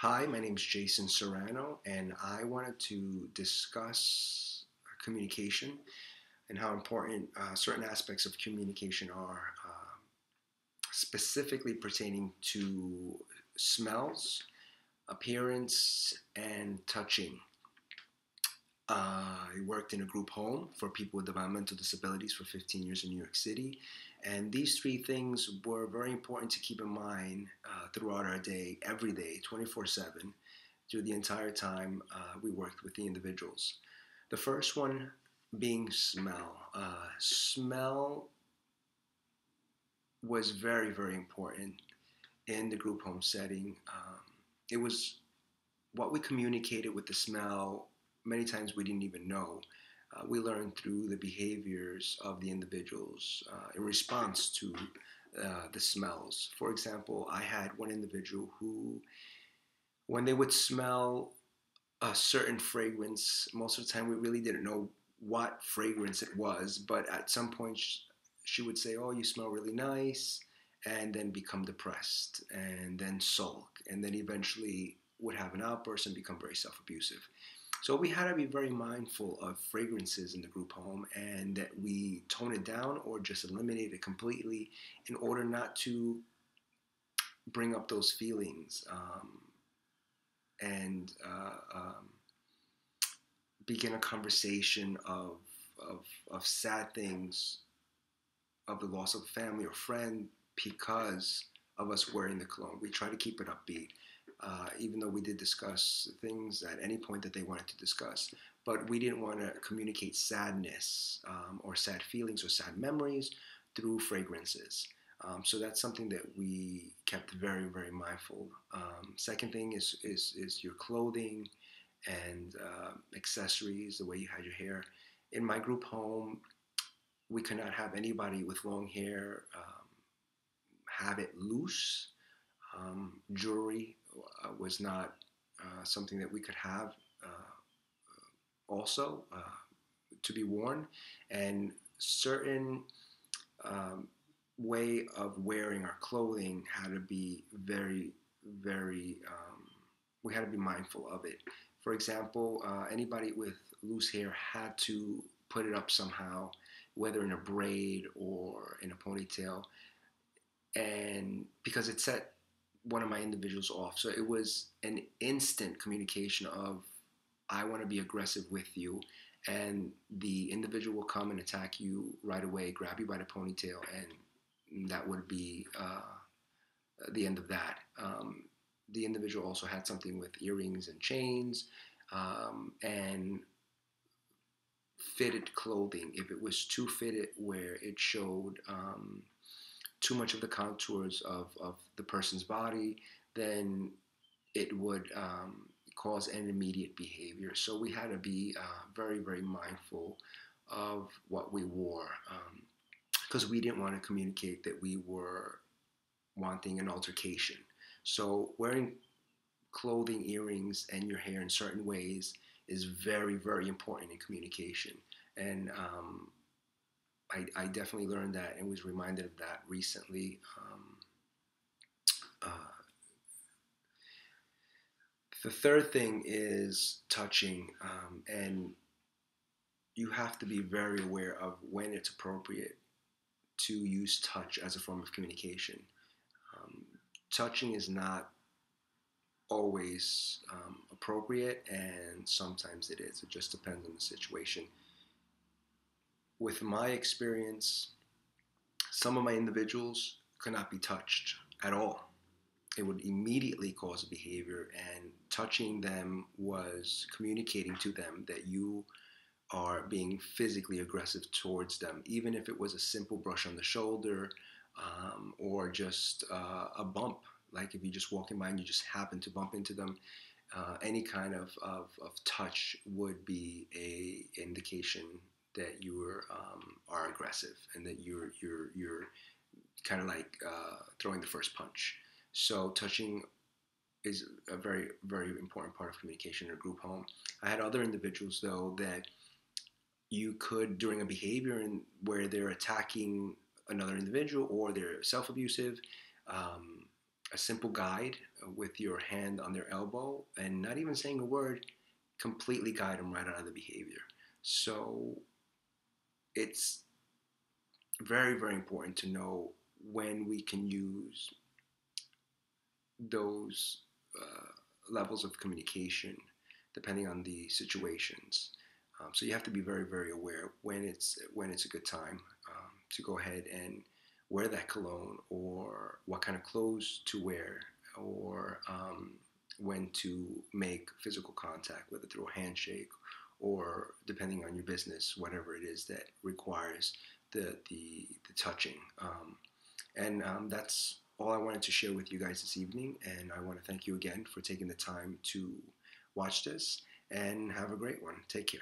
Hi, my name is Jason Serrano, and I wanted to discuss communication and how important certain aspects of communication are, specifically pertaining to smells, appearance, and touching. I worked in a group home for people with developmental disabilities for 15 years in New York City. And these three things were very important to keep in mind throughout our day, every day, 24/7, through the entire time we worked with the individuals. The first one being smell. Smell was very, very important in the group home setting. It was what we communicated with the smell. Many times we didn't even know. We learned through the behaviors of the individuals in response to the smells. For example, I had one individual who, when they would smell a certain fragrance, most of the time we really didn't know what fragrance it was, but at some point she would say, "Oh, you smell really nice," and then become depressed, and then sulk, and then eventually would have an outburst and become very self abusive. So we had to be very mindful of fragrances in the group home and that we tone it down or just eliminate it completely in order not to bring up those feelings and begin a conversation of sad things, of the loss of a family or friend because of us wearing the cologne. We try to keep it upbeat, even though we did discuss things at any point that they wanted to discuss. But we didn't want to communicate sadness or sad feelings or sad memories through fragrances. So that's something that we kept very, very mindful. Second thing is your clothing and accessories, the way you had your hair. In my group home, we could not have anybody with long hair have it loose. Jewelry was not something that we could have also to be worn, and certain um, way of wearing our clothing had to be very, very. We had to be mindful of it. For example, anybody with loose hair had to put it up somehow, whether in a braid or in a ponytail, and because it set one of my individuals off. So it was an instant communication of, I want to be aggressive with you. And the individual will come and attack you right away, grab you by the ponytail, and that would be the end of that. The individual also had something with earrings and chains and fitted clothing. If it was too fitted where it showed too much of the contours of the person's body, then it would cause an immediate behavior. So we had to be very, very mindful of what we wore because we didn't want to communicate that we were wanting an altercation. So wearing clothing, earrings, and your hair in certain ways is very, very important in communication. And I definitely learned that and was reminded of that recently. Uh, the third thing is touching, and you have to be very aware of when it's appropriate to use touch as a form of communication. Um, Touching is not always appropriate, and sometimes it is. It just depends on the situation. With my experience, some of my individuals could not be touched at all. It would immediately cause a behavior, and touching them was communicating to them that you are being physically aggressive towards them, even if it was a simple brush on the shoulder or just a bump. Like if you're just walking by and you just happen to bump into them, any kind of touch would be a indication that you are aggressive and that you're kind of like throwing the first punch. So touching is a very, very important part of communication in a group home. I had other individuals though that you could, during a behavior where they're attacking another individual or they're self-abusive, um, a simple guide with your hand on their elbow and not even saying a word, completely guide them right out of the behavior. So it's very, very important to know when we can use those levels of communication depending on the situations. So you have to be very, very aware when it's a good time to go ahead and wear that cologne, or what kind of clothes to wear, or when to make physical contact, whether through a handshake or, depending on your business, whatever it is that requires the touching. And that's all I wanted to share with you guys this evening. And I want to thank you again for taking the time to watch this, and have a great one. Take care.